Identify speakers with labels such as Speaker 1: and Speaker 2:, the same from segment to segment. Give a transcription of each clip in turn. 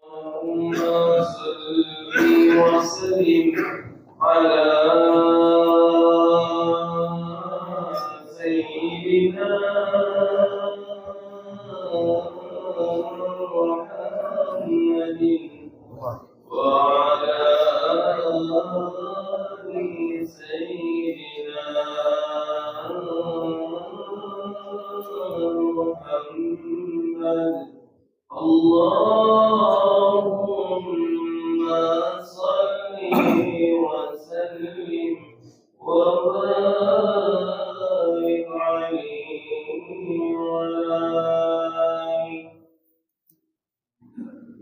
Speaker 1: اللهم صل وسلم على سيدنا محمد وعلى آل سيدنا محمد. اللهم صل وسلم وبارك عليه وعلى آله.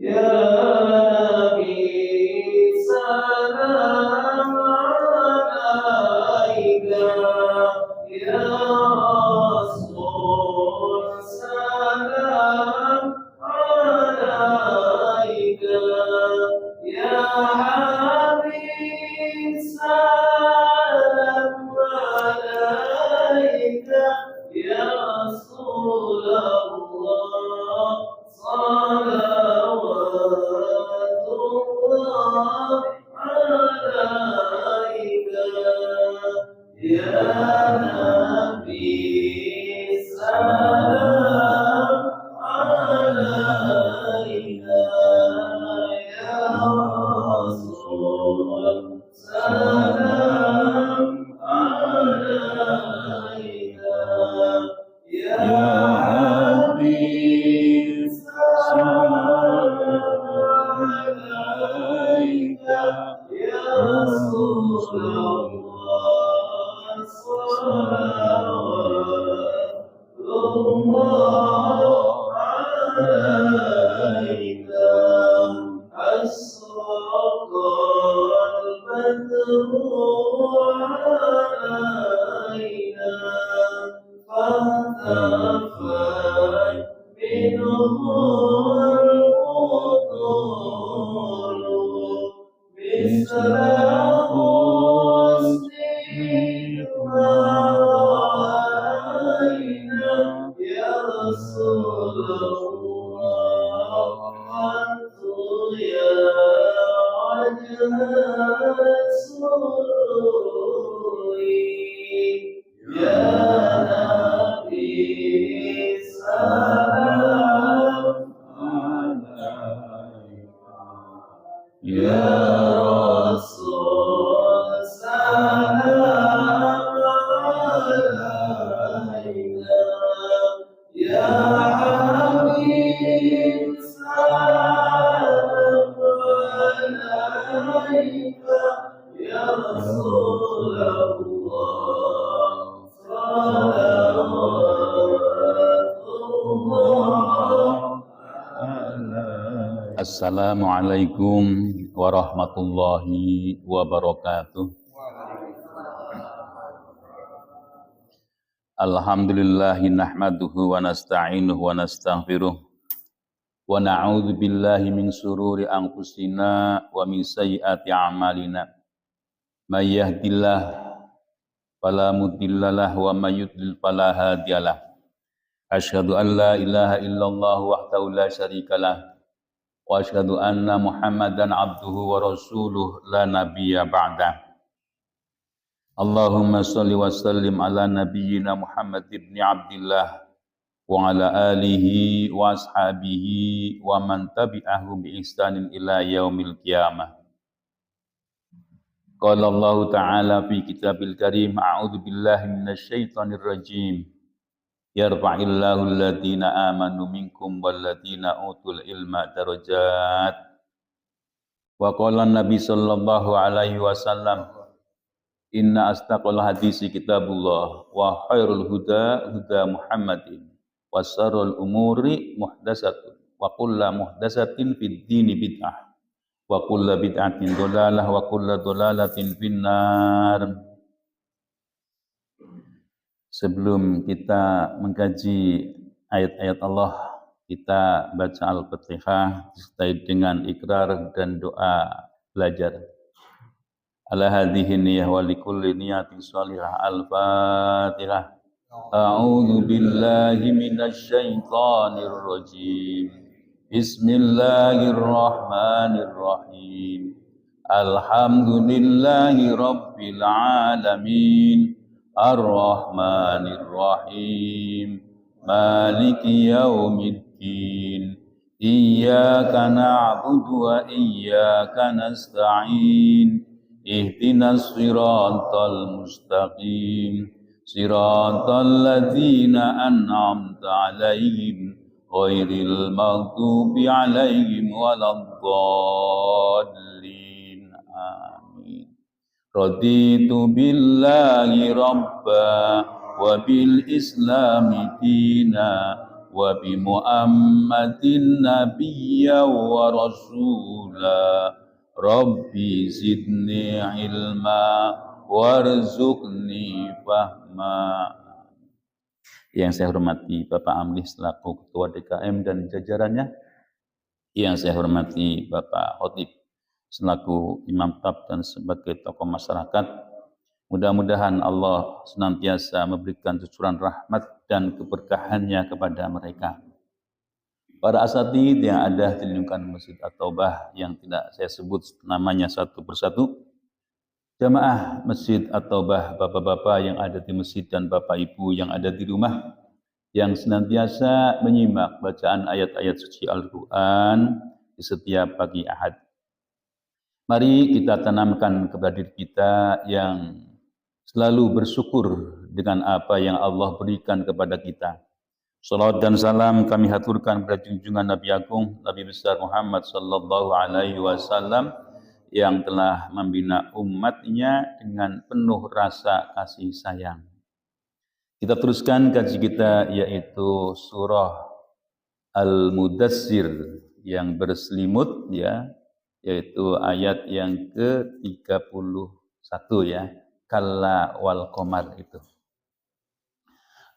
Speaker 1: يا نبي سلام عليك، يا رسول سلام عليك، يا حبيب سلام عليك، يا رسول الله صلوات الله عليك. يا نبي سلام عليك، يا رسول سلام عليك، يا حبيب سلام عليك، يا رسول الله صلوات الله عليك. أشرق البدر علينا فاهتفت منه البطول مثل حسنك ما رأينا. يا رسول الله أنت يا وجه السرور، يا نبي سلام عليك، يا رسول سلام عليك، يا حبيب سلام عليك، يا رسول الله صلوات الله عليك.
Speaker 2: Assalamualaikum warahmatullahi wabarakatuh. Alhamdulillahi nahmaduhu wa nasta'inuhu wa nastaghfiruh wa na'udzu billahi min sururi anfusina wa min sayyiati a'malina. May yahdihillahu fala mudhillalah wa may yudlil fala hadiyalah. Asyhadu an la ilaha illallah wahdahu la syarikalah wa asyhadu anna Muhammadan abduhu wa rasuluh la nabiyya ba'dah. Allahumma shalli wa sallim ala nabiyyina Muhammad ibn Abdillah wa ala alihi wa ashabihi wa man tabi'ahum bi ihsanin ila yaumil qiyamah. Qala Allah ta'ala fi kitabil karim, a'udzu billahi minasy syaithanir rajim. Yarfa'illahu alladhina amanu minkum walladhina utul ilma darajat. Wa qala Nabi sallallahu alaihi wasallam, inna astaqal hadisi kitabullah wa khairul huda huda Muhammadin wa syarrul umuri muhdatsatun wa kullu muhdatsatin fid dini bid'ah wa kullu bid'atin dhalalah wa kullu dhalalatin finnar. Sebelum kita mengkaji ayat-ayat Allah, kita baca Al-Fatihah disertai dengan ikrar dan doa belajar. Ala hadhihi niyyah wa likulli niyatin shalihah. Al-Fatihah. A'udzu billahi minasy syaithanir rajim. Bismillahirrahmanirrahim. Alhamdulillahi Rabbil Alamin. Ar-Rahmanir-Rahim. Maliki yaumiddin. Iyyaka na'budu wa iyyaka nasta'in. Ihdinas siratal mustaqim. Siratal ladzina an'amta 'alaihim ghairil maghdubi 'alaihim waladdallin. Amin. Raditu billahi rabba wa bil islami dina wa bi Muhammadin nabiyya wa rasula. Rabbi zidni ilma warzuqni fahma. Yang saya hormati Bapak Amli selaku Ketua DKM dan jajarannya, yang saya hormati Bapak Khotib selaku Imam Tab dan sebagai tokoh masyarakat, mudah-mudahan Allah senantiasa memberikan cucuran rahmat dan keberkahannya kepada mereka. Para asatidz yang ada di lingkungan Masjid At-Taubah yang tidak saya sebut namanya satu persatu, jamaah Masjid At-Taubah, bapak-bapak yang ada di masjid dan bapak ibu yang ada di rumah, yang senantiasa menyimak bacaan ayat-ayat suci Al-Quran di setiap pagi Ahad. Mari kita tanamkan kepada diri kita yang selalu bersyukur dengan apa yang Allah berikan kepada kita. Salawat dan salam kami haturkan kepada junjungan Nabi Agung, Nabi besar Muhammad sallallahu alaihi wasallam yang telah membina umatnya dengan penuh rasa kasih sayang. Kita teruskan kaji kita, yaitu surah Al-Mudassir yang berselimut, ya, yaitu ayat yang ke-31 ya, Kalla wal Qamar itu.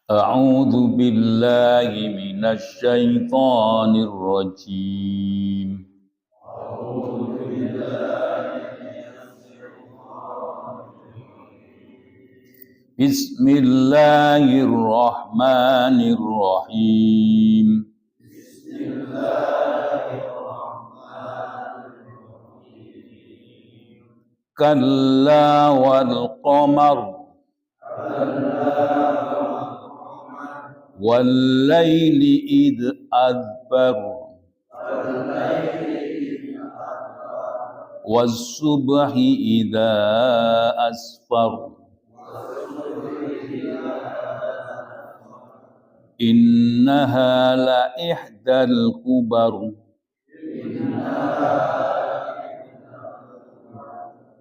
Speaker 2: A'udzu billahi minasy syaithanir rajim. Bismillahirrahmanirrahim. Kalla wal qamar wal laili id adbar was subhi idza asfar innaha la ihdal kubar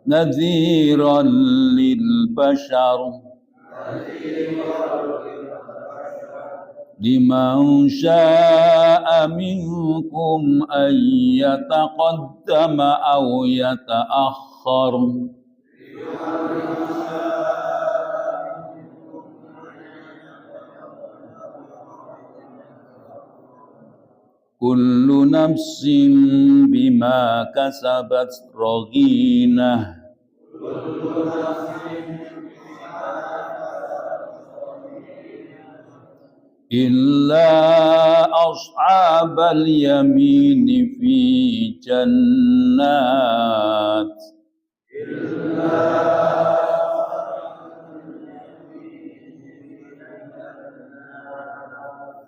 Speaker 2: nadhiran lil bashar liman syaa'a minkum an yataqaddama aw yata'akhkhar. Kullu nafsin bima kasabat rahinah. Illa ashabal yamini fi jannat.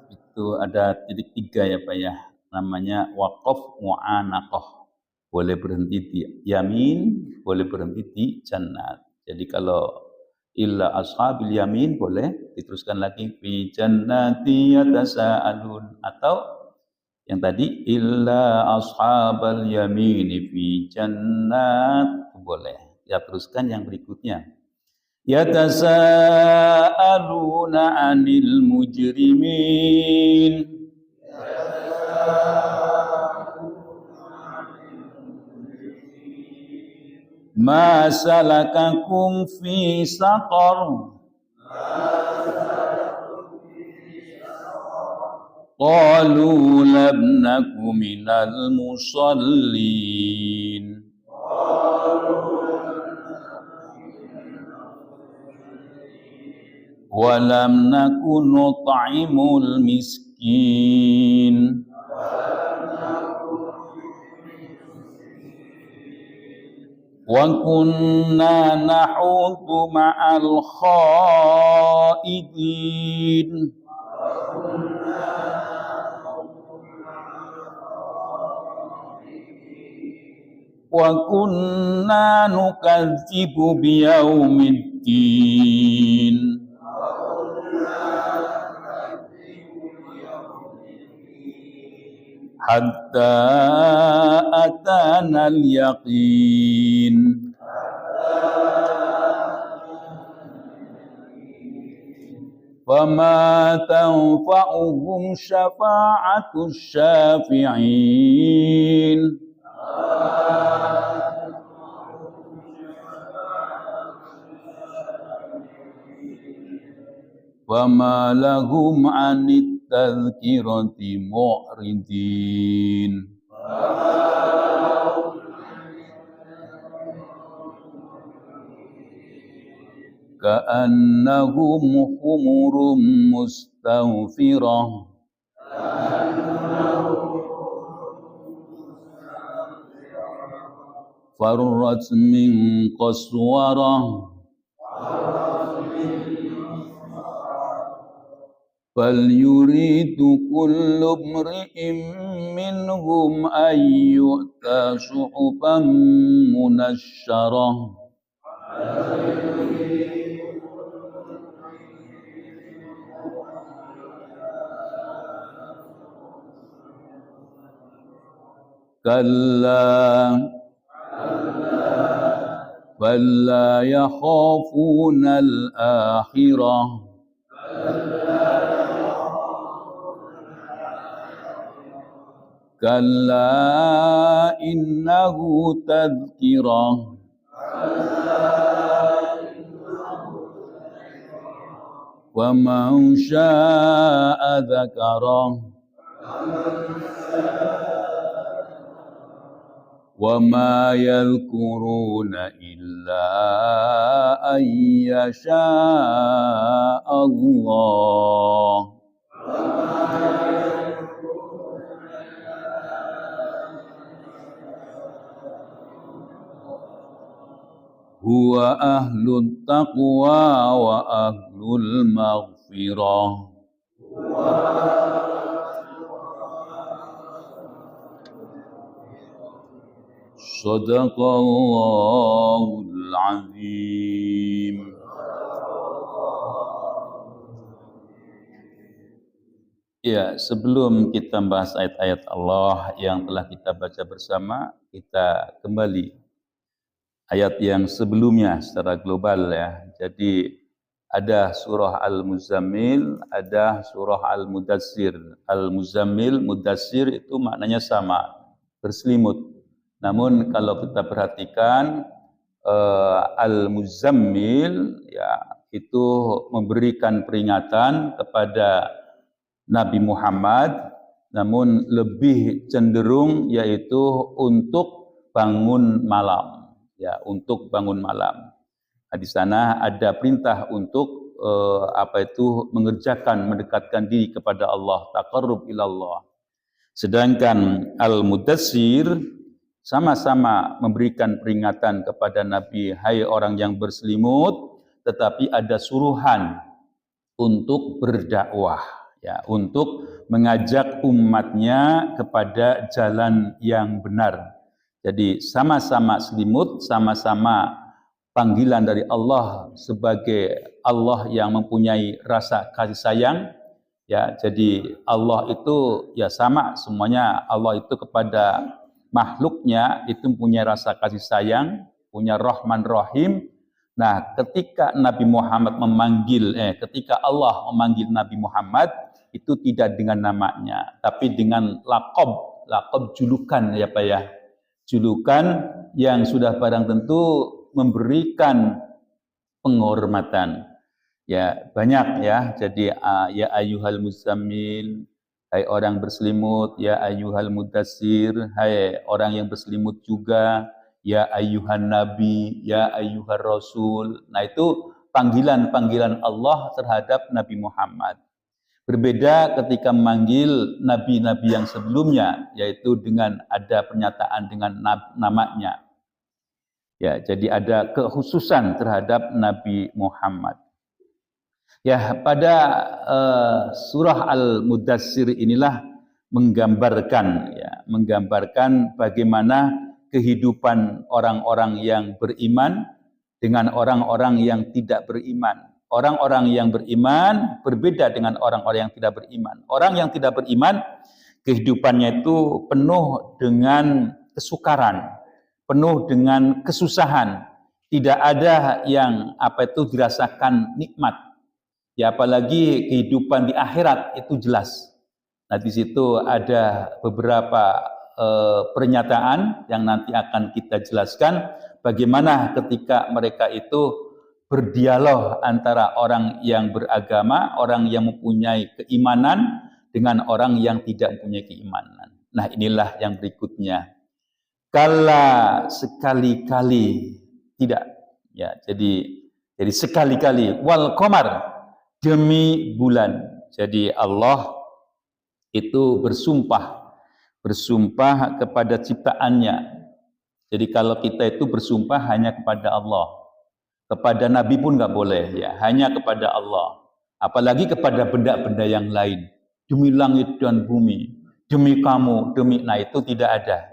Speaker 2: Itu ada titik 3 ya Pak ya, namanya waqaf mu'anaqah. Boleh berhenti di yamin, boleh berhenti di jannat. Jadi kalau illa ashabil yamin boleh diteruskan lagi fi jannati yatasaalun, atau yang tadi illa ashabal yamini fi jannat boleh. Ya teruskan yang berikutnya. Yatasaaluna 'anil mujrimin. Ma salakakum fi saqar. Qalu lam naku minal musallin. Wa lam naku nut'imul miskin. wa kunna nahudu ma'al khaidin wa kunna nukadzibu biyaumiddin hatta atana al-yaqin fama tanfa'uhum syafa'atus syafi'in wama lahum 'anit tadhkirati mu'ridin ka'annahum humurum mustanfirah farrat min qaswarah فَلْيُرِيدُ كُلُّ امْرِئٍ مِّنْهُمْ أَن يُؤْتَىٰ صُحُفًا مُّنَشَّرَةً كَلَّا بَل لَّا يَخَافُونَ الْآخِرَةَ Kalla innahu tadhkirah wa man syaa'a dzakarah wa ma yadhkuruna illa an yasha Allah huwa ahlut taqwa wa ahlul maghfirah Sadaqallahul azim. Ya, sebelum kita bahas ayat-ayat Allah yang telah kita baca bersama, kita kembali ayat yang sebelumnya secara global ya. Jadi ada surah Al-Muzammil, ada surah Al-Mudassir. Al-Muzammil, Mudassir itu maknanya sama, berselimut. Namun kalau kita perhatikan Al-Muzammil ya itu memberikan peringatan kepada Nabi Muhammad, namun lebih cenderung yaitu untuk bangun malam. Ya, untuk bangun malam. Nah, di sana ada perintah untuk mengerjakan, mendekatkan diri kepada Allah, taqarrub ilallah. Sedangkan Al-Mudassir sama-sama memberikan peringatan kepada Nabi, hai orang yang berselimut, tetapi ada suruhan untuk berdakwah, ya, untuk mengajak umatnya kepada jalan yang benar. Jadi sama-sama selimut, sama-sama panggilan dari Allah sebagai Allah yang mempunyai rasa kasih sayang. Ya, jadi Allah itu ya sama semuanya. Allah itu kepada makhluknya itu punya rasa kasih sayang, punya Rahman Rahim. Nah, ketika Nabi Muhammad ketika Allah memanggil Nabi Muhammad itu tidak dengan namanya, tapi dengan laqab julukan ya Pak ya. Julukan yang sudah barang tentu memberikan penghormatan. Ya, banyak ya. Jadi ya ayyuhal muzammil, hai orang berselimut, ya ayyuhal mudassir, hai orang yang berselimut juga, ya ayyuhan nabi, ya ayyuhar rasul. Nah, itu panggilan-panggilan Allah terhadap Nabi Muhammad. Berbeda ketika memanggil nabi-nabi yang sebelumnya, yaitu dengan ada pernyataan dengan namanya. Ya, jadi ada kekhususan terhadap Nabi Muhammad. Ya, pada surah Al-Mudassir inilah menggambarkan bagaimana kehidupan orang-orang yang beriman dengan orang-orang yang tidak beriman. Orang-orang yang beriman berbeda dengan orang-orang yang tidak beriman. Orang yang tidak beriman, kehidupannya itu penuh dengan kesukaran, penuh dengan kesusahan. Tidak ada yang dirasakan nikmat. Ya, apalagi kehidupan di akhirat itu jelas. Nah, di situ ada beberapa pernyataan yang nanti akan kita jelaskan bagaimana ketika mereka itu berdialog antara orang yang beragama, orang yang mempunyai keimanan dengan orang yang tidak mempunyai keimanan. Nah, inilah yang berikutnya. Kala sekali-kali tidak. Ya, jadi sekali-kali wal qamar, demi bulan. Jadi Allah itu bersumpah kepada ciptaannya. Jadi kalau kita itu bersumpah hanya kepada Allah. Kepada Nabi pun nggak boleh, ya, hanya kepada Allah. Apalagi kepada benda-benda yang lain. Demi langit dan bumi, demi kamu, nah itu tidak ada.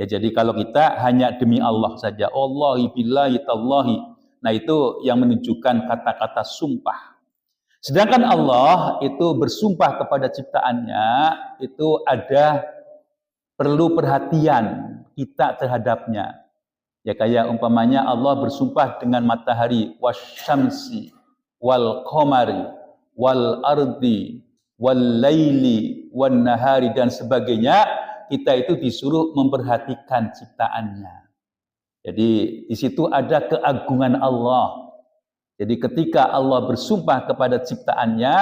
Speaker 2: Ya, jadi kalau kita hanya demi Allah saja, Allahi billahi tallahi. Nah, itu yang menunjukkan kata-kata sumpah. Sedangkan Allah itu bersumpah kepada ciptaannya, itu ada perlu perhatian kita terhadapnya. Ya, kayak umpamanya Allah bersumpah dengan matahari, wasyamsi, wal qamari, wal ardi, wal laili, wan nahari, dan sebagainya. Kita itu disuruh memperhatikan ciptaannya. Jadi di situ ada keagungan Allah. Jadi ketika Allah bersumpah kepada ciptaannya,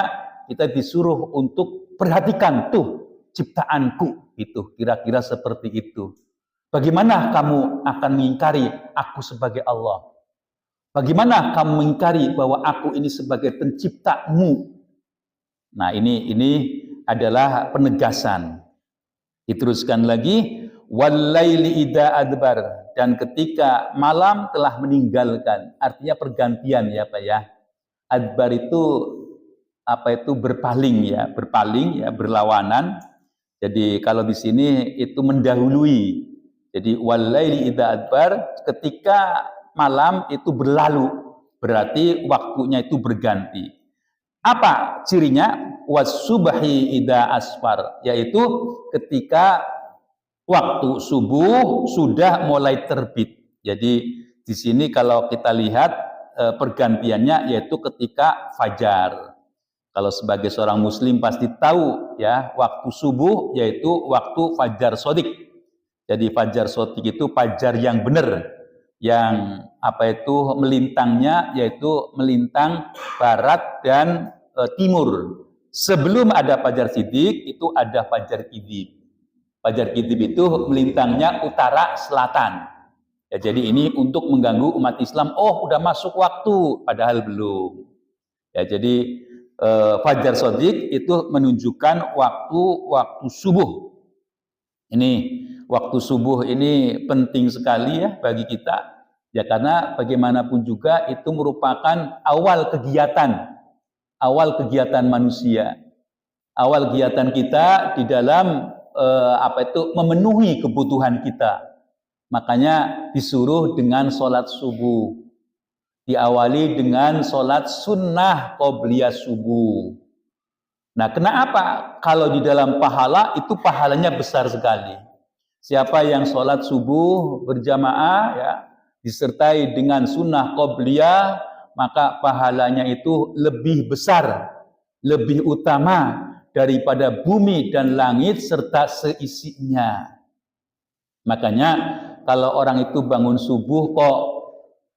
Speaker 2: kita disuruh untuk perhatikan tuh ciptaanku, itu kira-kira seperti itu. Bagaimana kamu akan mengingkari aku sebagai Allah? Bagaimana kamu mengingkari bahwa aku ini sebagai penciptamu? Nah, ini adalah penegasan. Diteruskan lagi, walaili idza adbar, dan ketika malam telah meninggalkan, artinya pergantian ya Pak ya. Adbar itu berpaling ya, berlawanan. Jadi kalau di sini itu mendahului. Jadi walaili idza adbar, ketika malam itu berlalu, berarti waktunya itu berganti. Apa cirinya? Wasubhi idza asfar, yaitu ketika waktu subuh sudah mulai terbit. Jadi di sini kalau kita lihat pergantiannya yaitu ketika fajar. Kalau sebagai seorang muslim pasti tahu ya, waktu subuh yaitu waktu fajar shodiq. Jadi fajar shodiq itu fajar yang benar, yang melintangnya yaitu melintang barat dan timur. Sebelum ada fajar shodiq itu ada fajar kidib. Fajar kidib itu melintangnya utara selatan. Ya, jadi ini untuk mengganggu umat Islam. Oh, udah masuk waktu, padahal belum. Ya, jadi fajar shodiq itu menunjukkan waktu subuh. Ini waktu subuh ini penting sekali ya bagi kita. Ya, karena bagaimanapun juga itu merupakan awal kegiatan manusia, awal kegiatan kita di dalam memenuhi kebutuhan kita. Makanya disuruh dengan sholat subuh, diawali dengan sholat sunnah qobliyah subuh. Nah, kenapa? Kalau di dalam pahala itu pahalanya besar sekali. Siapa yang sholat subuh berjamaah ya, disertai dengan sunnah qobliyah, maka pahalanya itu lebih besar, lebih utama daripada bumi dan langit serta seisinya. Makanya kalau orang itu bangun subuh kok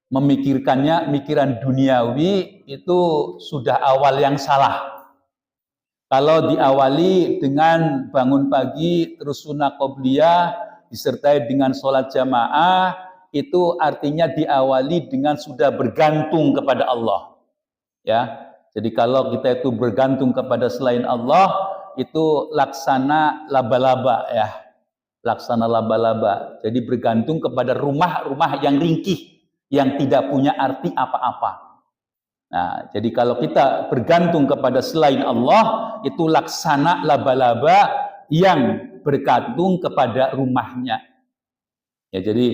Speaker 2: memikirkannya mikiran duniawi, itu sudah awal yang salah. Kalau diawali dengan bangun pagi terus sunnah qobliyah disertai dengan sholat jamaah, itu artinya diawali dengan sudah bergantung kepada Allah. Ya, jadi kalau kita itu bergantung kepada selain Allah, itu laksana laba-laba ya, laksana laba-laba. Jadi bergantung kepada rumah-rumah yang ringkih. yang tidak punya arti apa-apa. Nah, jadi kalau kita bergantung kepada selain Allah, itu laksana laba-laba yang bergantung kepada rumahnya. Ya, jadi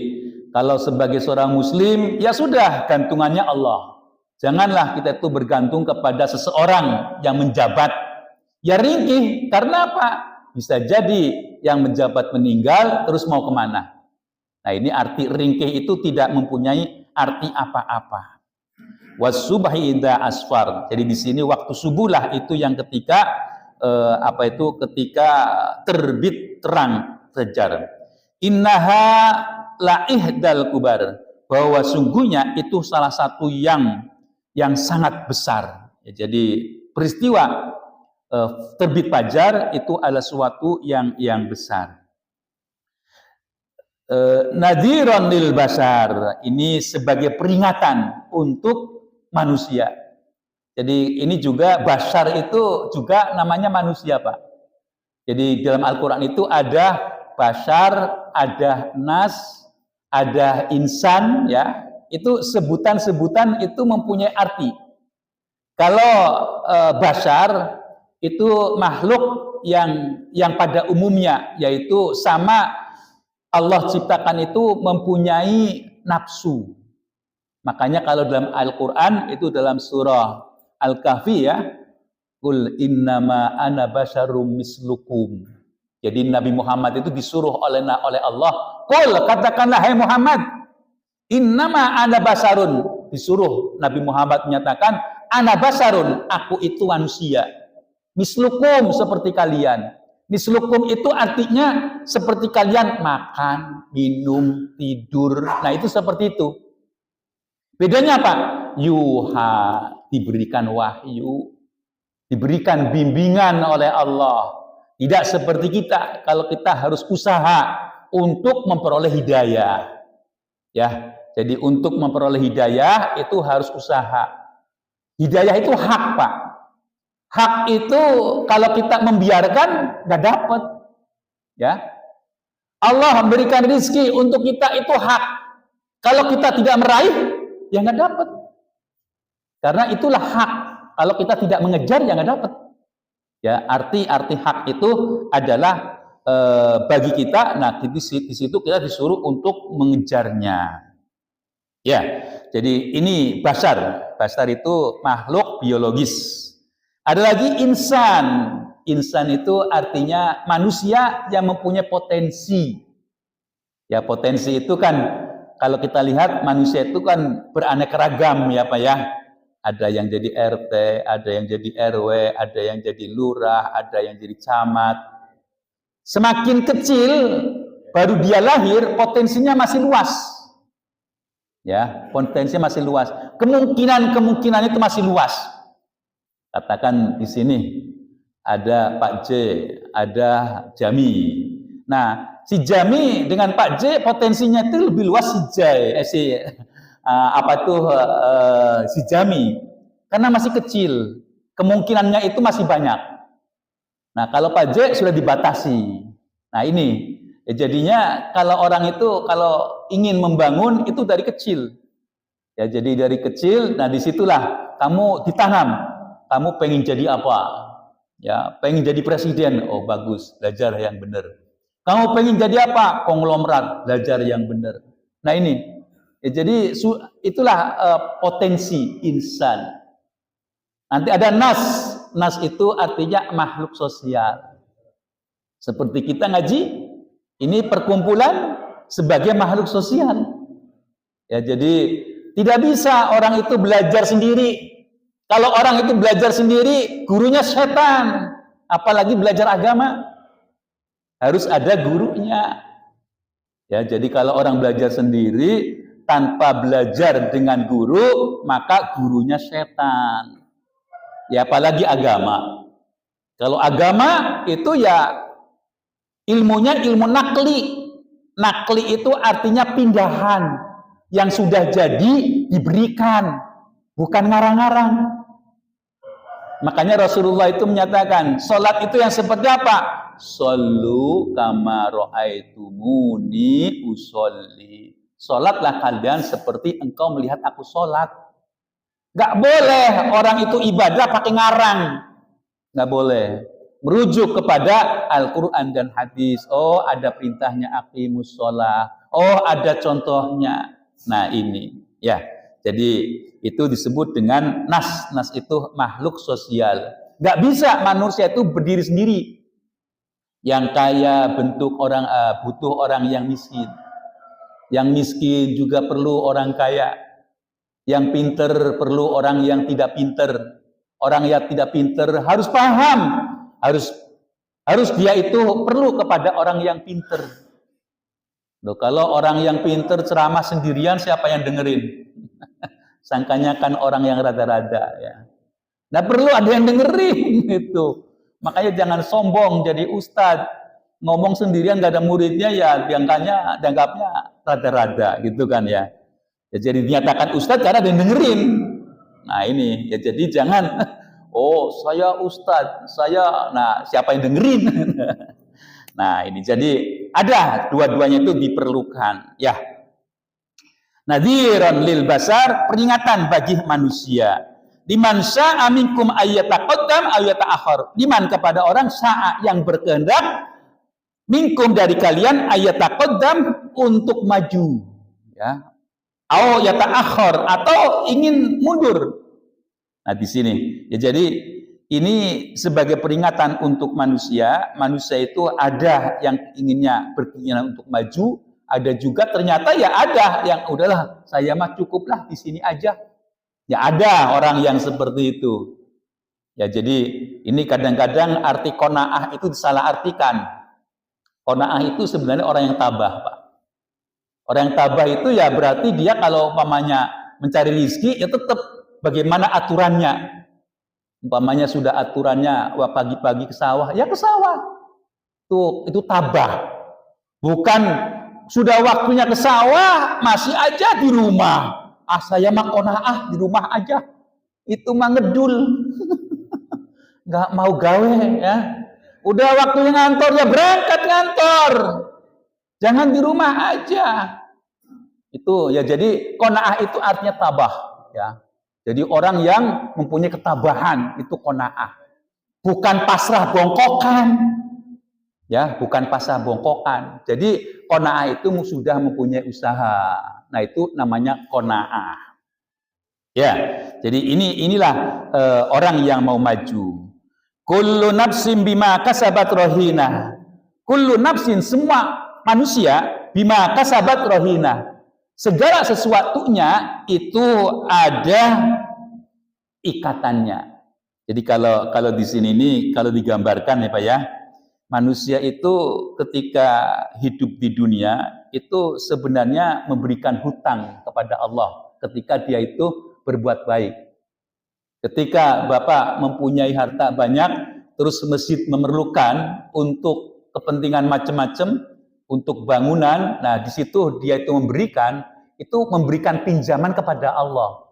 Speaker 2: kalau sebagai seorang muslim, ya sudah, gantungannya Allah. Janganlah kita itu bergantung kepada seseorang yang menjabat. Ya ringkih, karena apa? Bisa jadi yang menjabat meninggal, terus mau kemana? Nah, ini arti ringkih itu tidak mempunyai arti apa-apa. Wasubhi idza asfar. Jadi di sini waktu subuhlah itu yang ketika ketika terbit terang fajar. Innaha la ihdal kubar. Bahwa sungguhnya itu salah satu yang sangat besar. Ya, jadi peristiwa terbit fajar itu adalah suatu yang besar. Nadhiran lil basar. Ini sebagai peringatan untuk manusia. Jadi ini juga basar itu juga namanya manusia, Pak. Jadi dalam Al-Quran itu ada basar, ada nas, ada insan, ya. Itu sebutan-sebutan itu mempunyai arti. Kalau basar itu makhluk yang pada umumnya, yaitu sama Allah ciptakan itu mempunyai nafsu. Makanya kalau dalam Al-Quran itu dalam surah Al-Kahfi, ya, Qul innama ana basyarum mislukum. Jadi Nabi Muhammad itu disuruh oleh Allah, Qul, katakanlah hai Muhammad, innama ana basarun. Disuruh Nabi Muhammad menyatakan, ana basarun, aku itu manusia. Mislukum, seperti kalian. Mislukum itu artinya seperti kalian, makan, minum, tidur. Nah, itu seperti itu. Bedanya apa? Yuha, diberikan wahyu, diberikan bimbingan oleh Allah. Tidak seperti kita, kalau kita harus usaha untuk memperoleh hidayah. Ya, jadi untuk memperoleh hidayah itu harus usaha. Hidayah itu hak, Pak. Hak itu kalau kita membiarkan nggak dapat. Ya, Allah memberikan rezeki untuk kita itu hak. Kalau kita tidak meraih, ya nggak dapat. Karena itulah hak. Kalau kita tidak mengejar, ya nggak dapat. Ya, arti hak itu adalah bagi kita. Nah, di situ kita disuruh untuk mengejarnya. Ya, jadi ini basar. Basar itu makhluk biologis. Ada lagi insan. Insan itu artinya manusia yang mempunyai potensi. Ya, potensi itu kan kalau kita lihat manusia itu kan beraneka ragam, ya Pak, ya. Ada yang jadi RT, ada yang jadi RW, ada yang jadi lurah, ada yang jadi camat. Semakin kecil baru dia lahir, potensinya masih luas. Ya, potensinya masih luas. Kemungkinan itu masih luas. Katakan di sini ada Pak J, ada Jami. Nah, si Jami dengan Pak J potensinya itu lebih luas si Jami, karena masih kecil, kemungkinannya itu masih banyak. Nah, kalau Pak J sudah dibatasi. Nah, ini jadinya kalau orang itu kalau ingin membangun itu dari kecil. Ya, jadi dari kecil, nah disitulah kamu ditanam. Kamu pengen jadi apa? Ya, pengen jadi presiden. Oh, bagus, belajar yang benar. Kamu pengen jadi apa? Konglomerat, belajar yang benar. Nah, ini. Ya, jadi itulah potensi insan. Nanti ada nas. Nas itu artinya makhluk sosial. Seperti kita ngaji, ini perkumpulan sebagai makhluk sosial. Ya, jadi tidak bisa orang itu belajar sendiri. Kalau orang itu belajar sendiri, gurunya setan. Apalagi belajar agama, harus ada gurunya. Ya, jadi kalau orang belajar sendiri tanpa belajar dengan guru, maka gurunya setan. Ya, apalagi agama. Kalau agama itu ya ilmunya ilmu nakli. Nakli itu artinya pindahan. Yang sudah jadi diberikan, bukan ngarang-ngarang. Makanya Rasulullah itu menyatakan, sholat itu yang seperti apa? Shollu kama ra'aitumuni usolli. Sholatlah kalian seperti engkau melihat aku sholat. Gak boleh orang itu ibadah pakai ngarang. Gak boleh. Merujuk kepada Al-Quran dan hadis. Oh, ada perintahnya aqimus sholat. Oh, ada contohnya. Nah, ini. Ya, jadi itu disebut dengan nas. Nas itu makhluk sosial. Gak bisa manusia itu berdiri sendiri. Yang kaya bentuk orang butuh orang yang miskin. Yang miskin juga perlu orang kaya. Yang pinter perlu orang yang tidak pinter. Orang yang tidak pinter harus paham. Harus dia itu perlu kepada orang yang pinter. Loh, kalau orang yang pinter ceramah sendirian, siapa yang dengerin? Sangkanya kan orang yang rada-rada ya. Nah, perlu ada yang dengerin itu. Makanya jangan sombong jadi ustadz. Ngomong sendirian gak ada muridnya ya dianggapnya rada-rada gitu kan ya. Ya jadi dinyatakan ustadz karena ada yang dengerin. Nah ini ya jadi jangan oh saya ustadz, nah siapa yang dengerin? Nah ini jadi ada dua-duanya itu diperlukan ya. Nadhiran lil basar, peringatan bagi manusia. Liman sya'a minkum ayyataqaddam ayyata'akhir. Liman kepada orang sya'a yang berkehendak minkum dari kalian ayyataqaddam untuk maju ya. Au yata'akhir atau ingin mundur. Nah di sini ya jadi ini sebagai peringatan untuk manusia. Manusia itu ada yang inginnya berkeinginan untuk maju, ada juga ternyata ya ada yang udahlah saya mah cukuplah di sini aja. Ya ada orang yang seperti itu. Ya jadi ini kadang-kadang arti qanaah itu disalahartikan. Qanaah itu sebenarnya orang yang tabah, Pak. Orang yang tabah itu ya berarti dia kalau umpamanya mencari rezeki ya tetap bagaimana aturannya. Umpamanya sudah aturannya wah pagi-pagi ke sawah, ya ke sawah. Itu tabah. Bukan sudah waktunya ke sawah masih aja di rumah. Saya mah qanaah di rumah aja. Itu mah ngedul. Nggak mau gawe ya. Udah waktunya ngantor ya berangkat ngantor. Jangan di rumah aja. Itu ya jadi qanaah itu artinya tabah ya. Jadi orang yang mempunyai ketabahan itu qanaah. Bukan pasrah bongkokan. Ya, bukan pasrah bongkokan. Jadi qanaah itu sudah mempunyai usaha. Nah, itu namanya qanaah. Ya. Jadi inilah orang yang mau maju. Kullu nafsin bima kasabat rahina. Kullu nafsin semua manusia bima kasabat rahina. Segala sesuatunya itu ada ikatannya. Jadi kalau di sini ini kalau digambarkan ya Pak ya, manusia itu ketika hidup di dunia itu sebenarnya memberikan hutang kepada Allah ketika dia itu berbuat baik. Ketika Bapak mempunyai harta banyak, terus masjid memerlukan untuk kepentingan macam-macam, untuk bangunan, nah di situ dia itu memberikan pinjaman kepada Allah.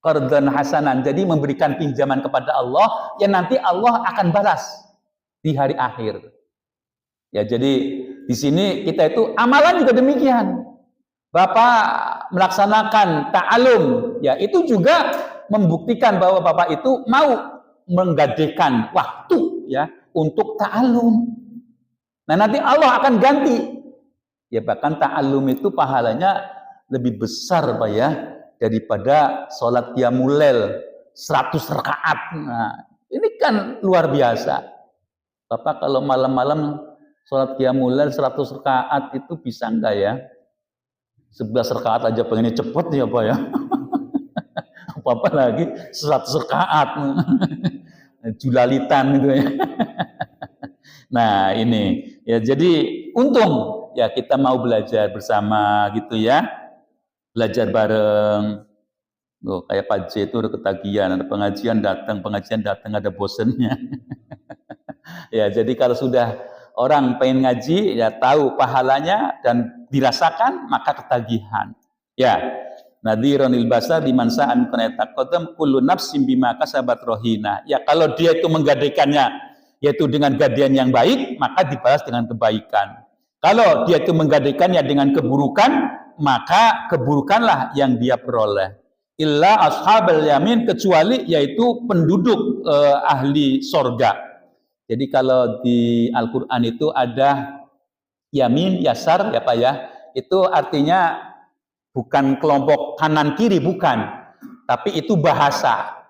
Speaker 2: Qardan hasanan, jadi memberikan pinjaman kepada Allah yang nanti Allah akan balas di hari akhir. Ya jadi di sini kita itu amalan juga demikian. Bapak melaksanakan ta'alum, ya itu juga membuktikan bahwa Bapak itu mau menggadekan waktu ya untuk ta'alum. Nah nanti Allah akan ganti. Ya bahkan ta'alum itu pahalanya lebih besar Pak ya daripada sholat qiyamul lail 100 rakaat. Nah, ini kan luar biasa. Bapak kalau malam-malam sholat qiyamul lail 100 rakaat itu bisa enggak ya? 11 rakaat aja pengennya cepet ya Pak ya. Apa lagi 100 rakaat. Julalitan gitu ya. Nah, ini ya jadi untung ya kita mau belajar bersama gitu ya. Belajar bareng. Loh, kayak Pak J itu udah ketagihan, ada pengajian datang ada bosennya. Ya, jadi kalau sudah orang pengen ngaji ya tahu pahalanya dan dirasakan maka ketagihan. Ya. Nadhiranil basar liman sa'an kana taqaddam kullu nafsin bima kasabat rahina. Ya kalau dia itu menggadaikannya yaitu dengan gadaian yang baik maka dibalas dengan kebaikan. Kalau dia itu menggadaikannya dengan keburukan maka keburukanlah yang dia peroleh. Illa ashabal yamin, kecuali yaitu penduduk ahli sorga. Jadi kalau di Al-Quran itu ada yamin, yasar, ya Pak ya, itu artinya bukan kelompok kanan kiri, bukan, tapi itu bahasa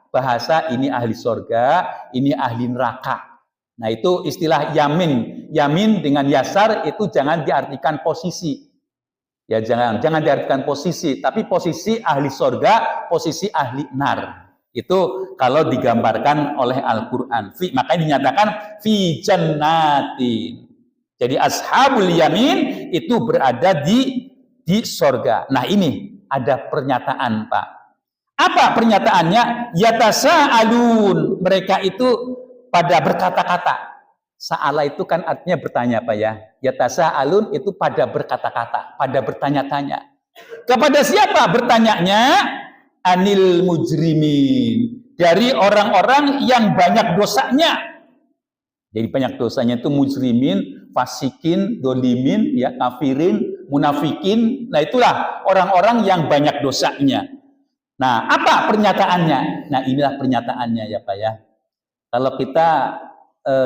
Speaker 2: ini ahli sorga, ini ahli neraka. Nah itu istilah yamin dengan yasar itu jangan diartikan posisi. Ya jangan diartikan posisi, tapi posisi ahli sorga, posisi ahli nar. Itu kalau digambarkan oleh Al-Quran. Makanya dinyatakan fi jannatin. Jadi ashabul yamin itu berada di sorga. Nah ini ada pernyataan Pak. Apa pernyataannya? Yatasa'alun. Mereka itu pada berkata-kata. Sa'ala itu kan artinya bertanya Pak ya. Yatasa'alun itu pada berkata-kata, pada bertanya-tanya. Kepada siapa bertanyanya? Anil mujrimin. Dari orang-orang yang banyak dosanya. Jadi banyak dosanya itu mujrimin, fasikin, dolimin, ya, kafirin, munafikin. Nah itulah orang-orang yang banyak dosanya. Nah apa pernyataannya? Nah inilah pernyataannya ya Pak ya. Kalau kita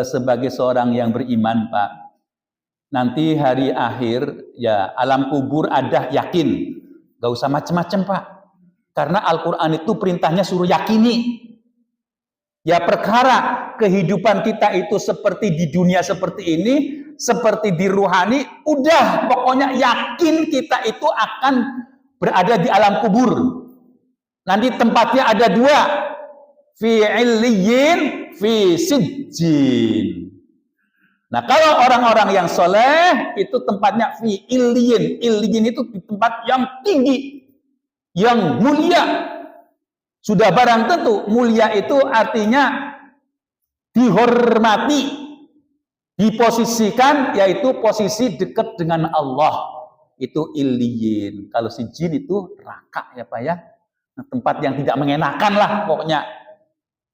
Speaker 2: sebagai seorang yang beriman Pak, nanti hari akhir ya alam kubur ada, yakin, gak usah macem-macem Pak, karena Al-Quran itu perintahnya suruh yakini. Ya perkara kehidupan kita itu seperti di dunia seperti ini, seperti di ruhani, udah pokoknya yakin kita itu akan berada di alam kubur. Nanti tempatnya ada dua, fi illiyin, fi sijjin. Nah kalau orang-orang yang soleh itu tempatnya fi illiyin. Illiyin itu di tempat yang tinggi, yang mulia. Sudah barang tentu mulia itu artinya dihormati, diposisikan, yaitu posisi dekat dengan Allah. Itu illiyin. Kalau sijjin itu neraka ya Pak ya. Nah, tempat yang tidak mengenakan lah pokoknya.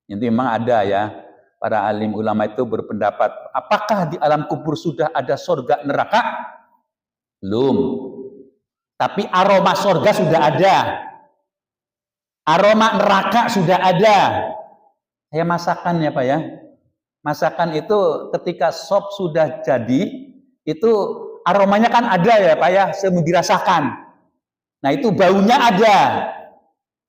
Speaker 2: Itu memang ada ya, para alim ulama itu berpendapat, apakah di alam kubur sudah ada surga neraka? Belum. Tapi aroma surga sudah ada. Aroma neraka sudah ada. Kayak masakan ya Pak ya. Masakan itu ketika sop sudah jadi, itu aromanya kan ada ya Pak ya, semua dirasakan. Nah itu baunya ada.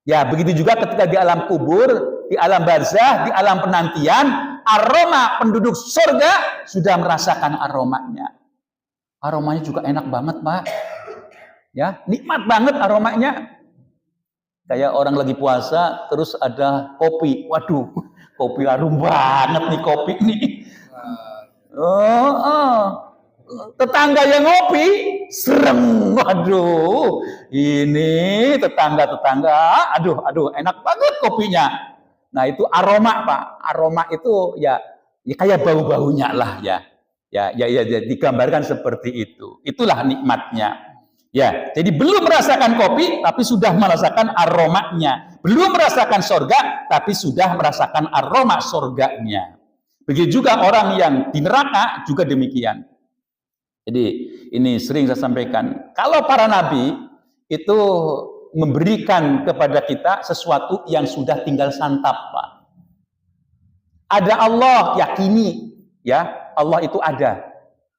Speaker 2: Ya begitu juga ketika di alam kubur, di alam barzah, di alam penantian, aroma penduduk surga sudah merasakan aromanya. Aromanya juga enak banget Pak. Ya, nikmat banget aromanya. Kayak orang lagi puasa, terus ada kopi. Waduh, kopi harum banget nih kopi nih. Tetangga yang ngopi, serem. Waduh, ini tetangga-tetangga, aduh, enak banget kopinya. Nah itu aroma Pak, aroma itu ya kayak bau-baunya lah ya digambarkan seperti itu. Itulah nikmatnya. Ya, jadi belum merasakan kopi, tapi sudah merasakan aromanya. Belum merasakan surga, tapi sudah merasakan aroma surganya. Begitu juga orang yang di neraka juga demikian. Jadi ini sering saya sampaikan, kalau para nabi itu memberikan kepada kita sesuatu yang sudah tinggal santap Pak. Ada Allah, yakini ya Allah itu ada.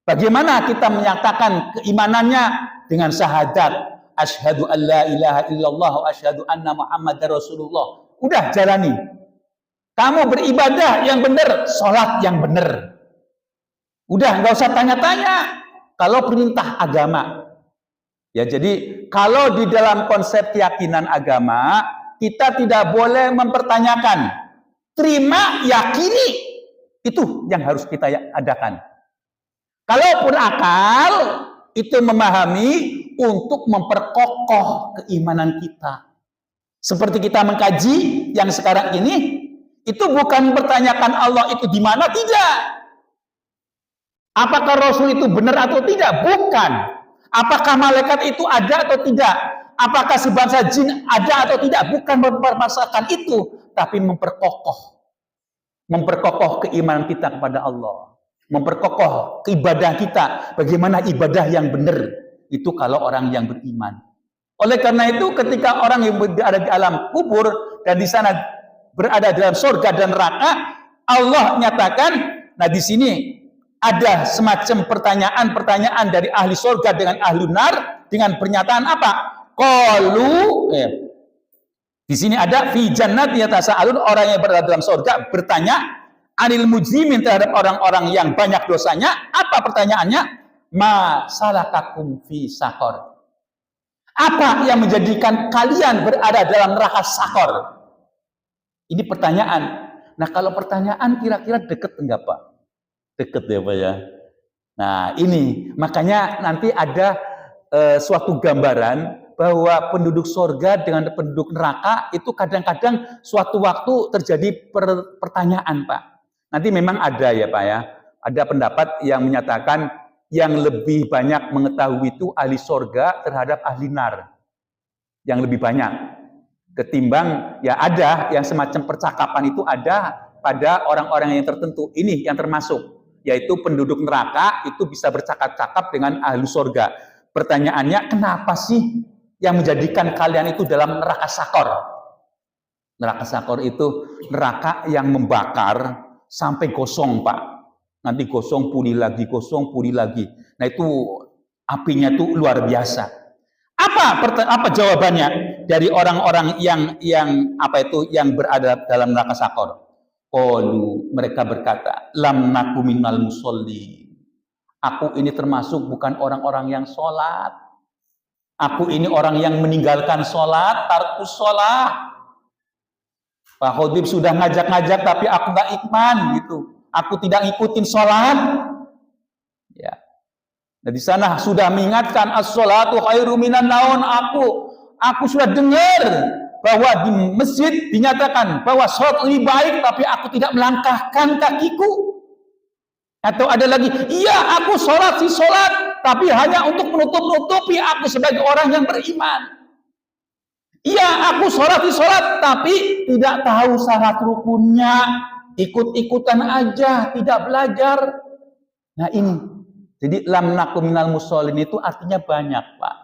Speaker 2: Bagaimana kita menyatakan keimanannya? Dengan syahadat asyhadu an la ilaha illallah wa asyhadu anna muhammadar rasulullah. Udah jalani. Kamu beribadah yang benar, sholat yang benar. Udah nggak usah tanya-tanya. Kalau perintah agama, ya jadi kalau di dalam konsep keyakinan agama kita tidak boleh mempertanyakan. Terima, yakini, itu yang harus kita adakan. Kalaupun akal itu memahami untuk memperkokoh keimanan kita. Seperti kita mengkaji yang sekarang ini, itu bukan mempertanyakan Allah itu di mana, tidak. Apakah Rasul itu benar atau tidak? Bukan. Apakah malaikat itu ada atau tidak? Apakah sebangsa jin ada atau tidak? Bukan mempermasalahkan itu, tapi memperkokoh keimanan kita kepada Allah. Memperkokoh ibadah kita, bagaimana ibadah yang benar itu kalau orang yang beriman. Oleh karena itu ketika orang yang berada di alam kubur dan di sana berada dalam surga dan neraka, Allah nyatakan, nah di sini ada semacam pertanyaan-pertanyaan dari ahli surga dengan ahli nar dengan pernyataan apa? Qalu, di sini ada fi jannati yatasaalun, orang yang berada dalam surga bertanya anil mujrimin terhadap orang-orang yang banyak dosanya. Apa pertanyaannya? Ma salakakum fi sakor. Apa yang menjadikan kalian berada dalam neraka sakor? Ini pertanyaan. Nah, kalau pertanyaan kira-kira deket enggak, Pak? Deket ya, Pak ya. Nah, ini makanya nanti ada suatu gambaran bahwa penduduk surga dengan penduduk neraka itu kadang-kadang suatu waktu terjadi pertanyaan, Pak. Nanti memang ada ya, Pak ya. Ada pendapat yang menyatakan yang lebih banyak mengetahui itu ahli surga terhadap ahli nar. Yang lebih banyak ketimbang ya ada yang semacam percakapan itu ada pada orang-orang yang tertentu. Ini yang termasuk, yaitu penduduk neraka itu bisa bercakap-cakap dengan ahli surga. Pertanyaannya, kenapa sih yang menjadikan kalian itu dalam neraka sakor? Neraka sakor itu neraka yang membakar sampai gosong, Pak. Nanti gosong, pulih lagi, gosong, pulih lagi. Nah itu apinya itu luar biasa. Apa jawabannya dari orang-orang yang berada dalam neraka sakor? Qalu, mereka berkata, lam naku minal musolli. Aku ini termasuk bukan orang-orang yang sholat. Aku ini orang yang meninggalkan sholat, tarkus sholat. Pak Khotib sudah ngajak-ngajak tapi aku nggak ikman gitu. Aku tidak ngikutin sholat. Ya. Nah, di sana sudah mengingatkan as-sholatu khairu minan naun. Aku sudah dengar bahwa di masjid dinyatakan bahwa sholat lebih baik, tapi aku tidak melangkahkan kakiku. Atau ada lagi, iya aku sholat, tapi hanya untuk menutup-nutupi aku sebagai orang yang beriman. Iya aku sholat, tapi tidak tahu syarat rukunnya, ikut-ikutan aja, tidak belajar. Nah ini, jadi lam naku minal musholin itu artinya banyak, Pak.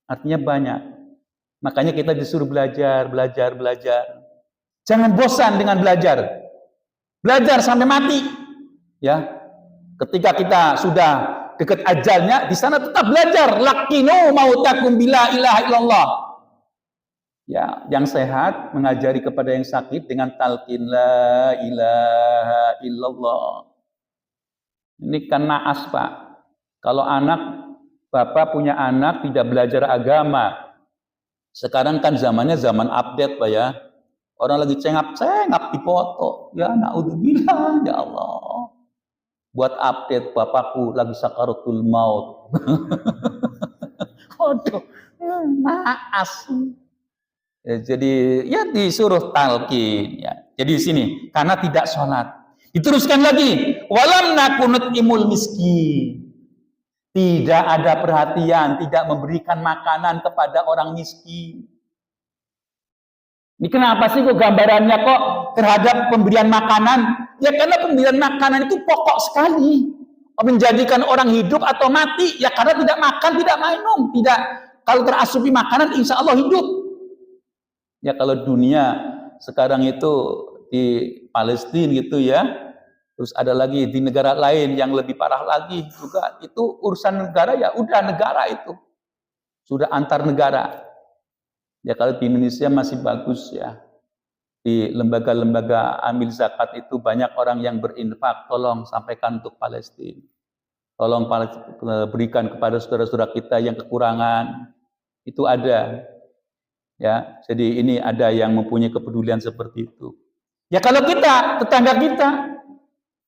Speaker 2: Artinya banyak. Makanya kita disuruh belajar. Jangan bosan dengan belajar. Belajar sampai mati. Ya, ketika kita sudah dekat ajalnya, di sana tetap belajar. Lakinu mautakum bila ilaha illallah. Ya, yang sehat mengajari kepada yang sakit dengan talqin la ilaha illallah. Ini kan naas, Pak. Kalau bapak punya anak tidak belajar agama. Sekarang kan zamannya zaman update, Pak ya. Orang lagi cengap-cengap di foto. Ya, naudzubillah, ya Allah. Buat update, bapakku lagi sakaratul maut. Waduh, naas. Ya, jadi ya disuruh talqin ya. Jadi di sini karena tidak sholat. Diteruskan lagi, walam nakunut imul miskin. Tidak ada perhatian, tidak memberikan makanan kepada orang miskin. Ini kenapa sih kok gambarannya kok terhadap pemberian makanan? Ya karena pemberian makanan itu pokok sekali. Menjadikan orang hidup atau mati, ya karena tidak makan, tidak minum, tidak. Kalau terasupi makanan, insya Allah hidup. Ya kalau dunia sekarang itu di Palestina gitu ya, terus ada lagi di negara lain yang lebih parah lagi juga, itu urusan negara ya udah negara itu. Sudah antar negara. Ya kalau di Indonesia masih bagus ya. Di lembaga-lembaga amil zakat itu banyak orang yang berinfak, tolong sampaikan untuk Palestina. Tolong berikan kepada saudara-saudara kita yang kekurangan. Itu ada. Ya, jadi ini ada yang mempunyai kepedulian seperti itu. Ya kalau kita, tetangga kita,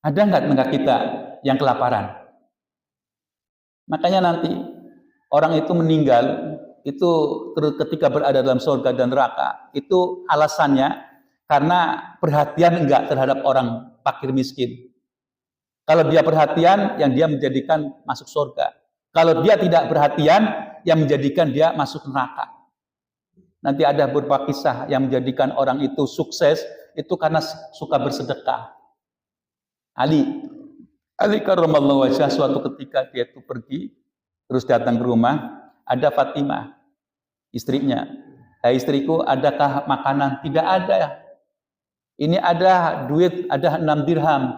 Speaker 2: ada nggak tetangga kita yang kelaparan? Makanya nanti orang itu meninggal, itu ketika berada dalam surga dan neraka, itu alasannya karena perhatian enggak terhadap orang fakir miskin. Kalau dia perhatian, yang dia menjadikan masuk surga. Kalau dia tidak perhatian, yang menjadikan dia masuk neraka. Nanti ada beberapa kisah yang menjadikan orang itu sukses, itu karena suka bersedekah. Ali karramallahu wajhah, suatu ketika dia itu pergi, terus datang ke rumah, ada Fatimah. istrinya. Istriku, adakah makanan? Tidak ada. Ini ada duit, ada 6 dirham.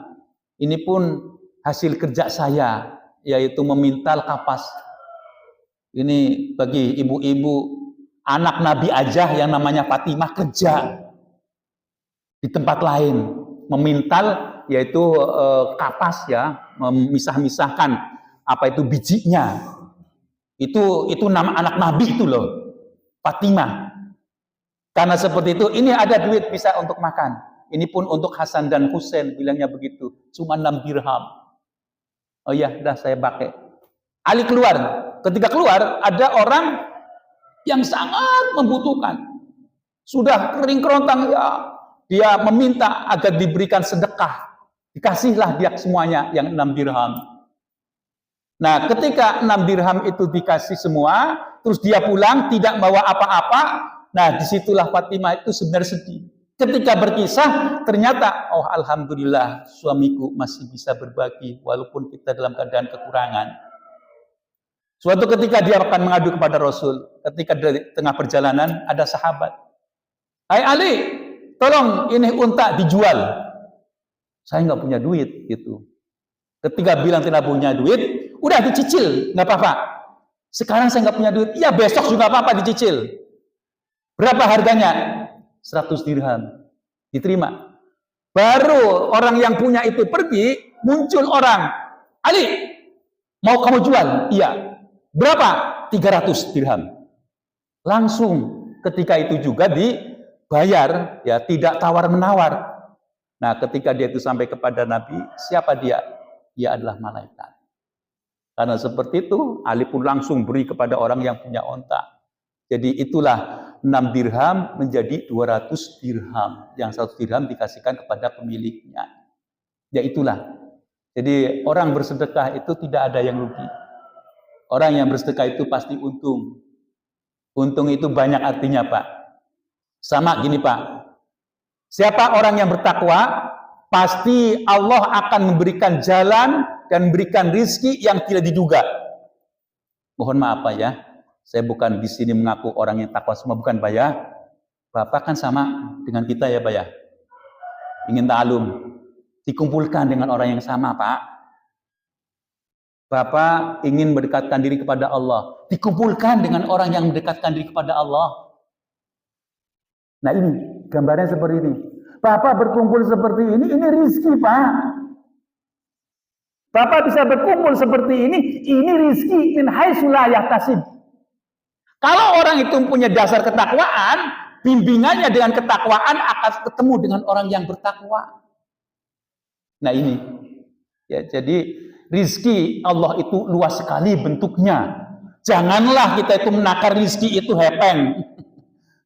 Speaker 2: Ini pun hasil kerja saya, yaitu memintal kapas. Ini bagi ibu-ibu anak Nabi aja yang namanya Fatimah kerja di tempat lain, memintal yaitu kapas ya, memisah-misahkan apa itu bijinya. Itu nama anak Nabi itu loh, Fatimah. Karena seperti itu, ini ada duit bisa untuk makan. Ini pun untuk Hasan dan Husain, bilangnya begitu. Cuma 6 dirham. Oh iya, dah saya pakai. Ali keluar. Ketika keluar, ada orang yang sangat membutuhkan. Sudah kering kerontang, ya. Dia meminta agar diberikan sedekah. Dikasihlah dia semuanya yang 6 dirham. Nah, ketika 6 dirham itu dikasih semua, terus dia pulang, tidak bawa apa-apa. Nah, disitulah Fatimah itu sebenarnya sedih. Ketika berkisah, ternyata, oh alhamdulillah, suamiku masih bisa berbagi, walaupun kita dalam keadaan kekurangan. Suatu ketika dia akan mengadu kepada Rasul, ketika di tengah perjalanan, ada sahabat. Hai Ali, tolong ini unta dijual. Saya nggak punya duit, gitu. Ketika bilang tidak punya duit, udah dicicil, nggak apa-apa. Sekarang saya nggak punya duit, ya besok juga apa-apa dicicil. Berapa harganya? 100 dirham. Diterima. Baru orang yang punya itu pergi, muncul orang. Ali, mau kamu jual? Iya. Berapa? 300 dirham. Langsung ketika itu juga dibayar, ya tidak tawar-menawar. Nah, ketika dia itu sampai kepada Nabi, siapa dia? Dia adalah malaikat. Karena seperti itu, Ali pun langsung beri kepada orang yang punya onta. Jadi itulah 6 dirham menjadi 200 dirham. Yang 1 dirham dikasihkan kepada pemiliknya. Ya itulah. Jadi orang bersedekah itu tidak ada yang rugi. Orang yang bersedekah itu pasti untung. Untung itu banyak artinya, Pak. Sama gini, Pak. Siapa orang yang bertakwa, pasti Allah akan memberikan jalan dan memberikan rizki yang tidak diduga. Mohon maaf, Pak ya. Saya bukan di sini mengaku orang yang takwa semua, bukan Pak ya. Bapak kan sama dengan kita ya Pak ya. Ingin taklum, dikumpulkan dengan orang yang sama Pak. Bapak ingin mendekatkan diri kepada Allah, dikumpulkan dengan orang yang mendekatkan diri kepada Allah. Nah ini, gambarnya seperti ini. Bapak berkumpul seperti ini rizki Pak. Bapak bisa berkumpul seperti ini rizki min haitsu la yahtasib. Kalau orang itu punya dasar ketakwaan, bimbingannya dengan ketakwaan akan ketemu dengan orang yang bertakwa. Nah ini, ya jadi rizki Allah itu luas sekali bentuknya. Janganlah kita itu menakar rizki itu hepeng,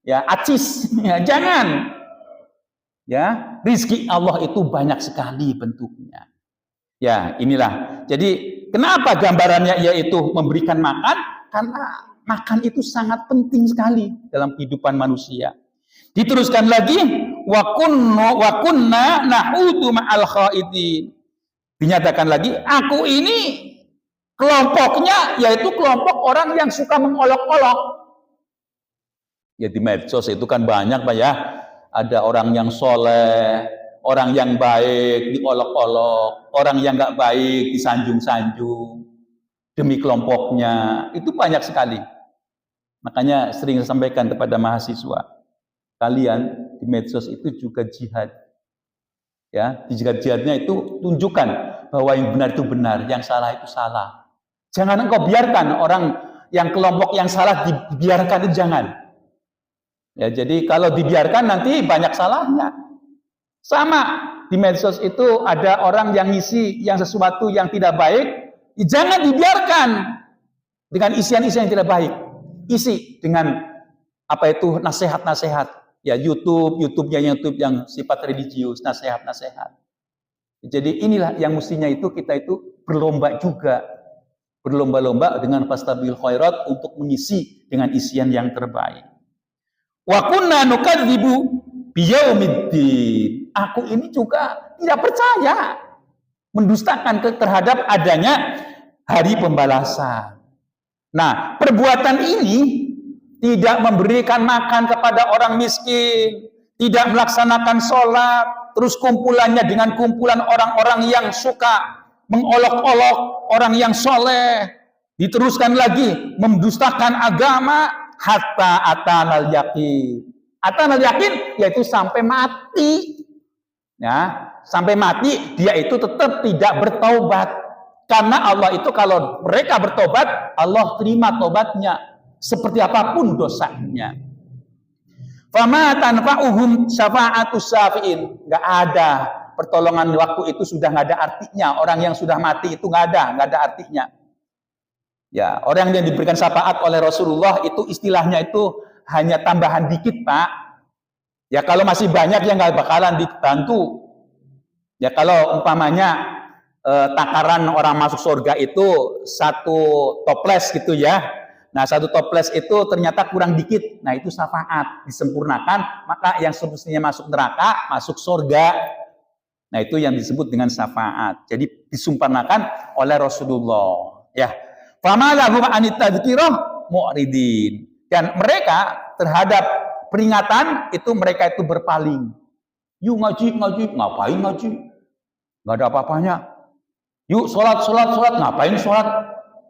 Speaker 2: ya acis, ya jangan. Ya rizki Allah itu banyak sekali bentuknya. Ya inilah. Jadi kenapa gambarannya yaitu memberikan makan? Karena makan itu sangat penting sekali dalam kehidupan manusia. Diteruskan lagi, wa kunna na'udu ma'al khaidin. Dinyatakan lagi, aku ini kelompoknya yaitu kelompok orang yang suka mengolok-olok. Ya di medsos itu kan banyak Pak ya. Ada orang yang soleh, orang yang baik diolok-olok, orang yang nggak baik disanjung-sanjung demi kelompoknya. Itu banyak sekali. Makanya sering saya sampaikan kepada mahasiswa, kalian di medsos itu juga jihad. Ya, di jihadnya itu tunjukkan bahwa yang benar itu benar, yang salah itu salah. Jangan engkau biarkan orang yang kelompok yang salah dibiarkan, itu jangan. Ya, jadi kalau dibiarkan nanti banyak salahnya. Sama di medsos itu ada orang yang ngisi yang sesuatu yang tidak baik, jangan dibiarkan dengan isian-isian yang tidak baik. Isi dengan apa itu nasihat-nasihat. Ya YouTube-nya YouTube yang sifat religius, nasihat-nasihat. Jadi inilah yang mestinya itu kita itu berlomba juga. Berlomba-lomba dengan fastabil khairat untuk mengisi dengan isian yang terbaik. Wa kunna nukadzibu biyaumiddin. Aku ini juga tidak percaya mendustakan terhadap adanya hari pembalasan. Nah, perbuatan ini tidak memberikan makan kepada orang miskin, tidak melaksanakan sholat, terus kumpulannya dengan kumpulan orang-orang yang suka mengolok-olok orang yang soleh, diteruskan lagi mendustakan agama, hatta atanal yakin. Atanal yakin yaitu sampai mati. Ya, sampai mati dia itu tetap tidak bertaubat. Karena Allah itu kalau mereka bertobat, Allah terima tobatnya seperti apapun dosanya. Fama tanfa'uhum syafa'atus syafi'in. Enggak ada pertolongan waktu itu, sudah enggak ada artinya. Orang yang sudah mati itu enggak ada artinya. Ya, orang yang diberikan syafaat oleh Rasulullah itu istilahnya itu hanya tambahan dikit, Pak. Ya kalau masih banyak yang enggak bakalan dibantu. Ya kalau umpamanya takaran orang masuk surga itu satu toples gitu ya. Nah, satu toples itu ternyata kurang dikit. Nah, itu syafaat, disempurnakan, maka yang semestinya masuk neraka, masuk surga. Nah, itu yang disebut dengan syafaat. Jadi disempurnakan oleh Rasulullah. Ya. Fama lahum anit tadzkirah mu'ridin. Dan mereka terhadap peringatan itu mereka itu berpaling. Yuk ngaji, ngapain ngaji? Enggak ada apa-apanya. Yuk sholat, ngapain sholat?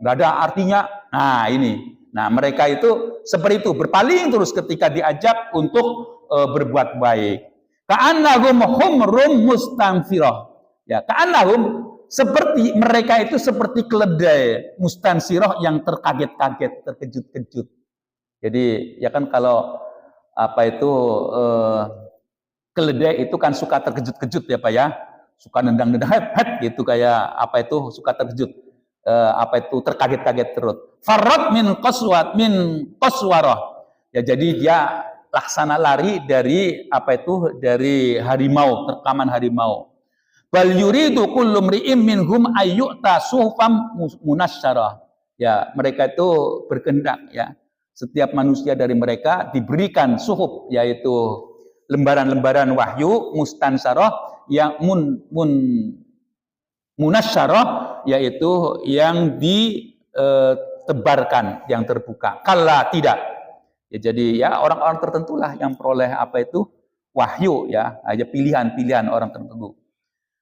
Speaker 2: Nggak ada artinya. Nah ini, nah mereka itu seperti itu, berpaling terus ketika diajak untuk berbuat baik. Ka'annahum humrum mustanfirah. Ya, ka'annahum seperti mereka itu seperti keledai mustansirah yang terkaget-kaget, terkejut-kejut. Jadi ya kan kalau apa itu keledai itu kan suka terkejut-kejut ya Pak ya. Suka nendang-nendang gitu kayak apa itu suka terkejut, apa itu terkaget-kaget terus. Farrat min qaswarah. Ya jadi dia laksana lari dari apa itu dari harimau, terkaman harimau. Bal yuridu kullu mri'in minhum ayyuta suhfam munasyarah. Ya, mereka itu berkehendak ya. Setiap manusia dari mereka diberikan suhuf yaitu lembaran-lembaran wahyu mustansarah yang munasyarah yaitu yang ditebarkan, yang terbuka. Kala tidak. Ya, jadi ya orang-orang tertentulah yang peroleh apa itu wahyu ya, aja pilihan-pilihan orang tertentu.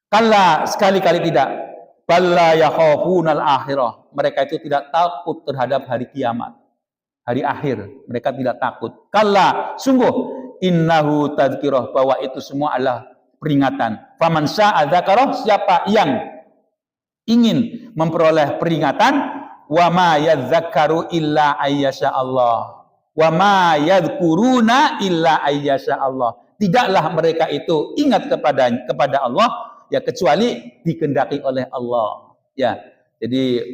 Speaker 2: Kala sekali-kali tidak. Balla yakhafunal akhirah. Mereka itu tidak takut terhadap hari kiamat. Hari akhir, mereka tidak takut. Kala sungguh innahu tadzkirah, bahwa itu semua adalah peringatan. Faman syaa'a dzakarah, siapa yang ingin memperoleh peringatan, wa ma yadzakkaru illa ayyasha Allah. Wa ma yadhkuruna illa ayyasha Allah. Tidaklah mereka itu ingat kepada Allah ya kecuali dikehendaki oleh Allah. Ya. Jadi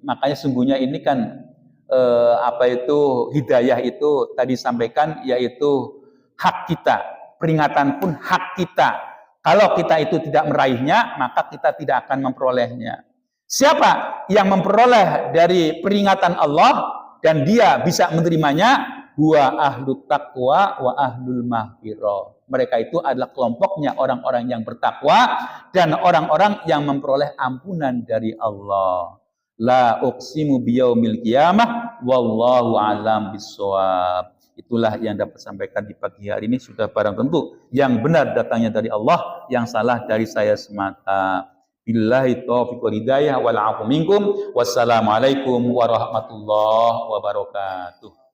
Speaker 2: makanya sungguhnya ini kan apa itu hidayah itu tadi sampaikan yaitu hak kita, peringatan pun hak kita. Kalau kita itu tidak meraihnya, maka kita tidak akan memperolehnya. Siapa yang memperoleh dari peringatan Allah dan dia bisa menerimanya? Huwa ahlut taqwa wa ahlul mahfirah. Mereka itu adalah kelompoknya orang-orang yang bertakwa dan orang-orang yang memperoleh ampunan dari Allah. La uqsimu biyaumil qiyamah wallahu alam bissawab. Itulah yang dapat sampaikan di pagi hari ini. Sudah barang tentu yang benar datangnya dari Allah, yang salah dari saya semata. Billahi taufiq wal hidayah wal afu minkum. Wassalamualaikum warahmatullahi wabarakatuh.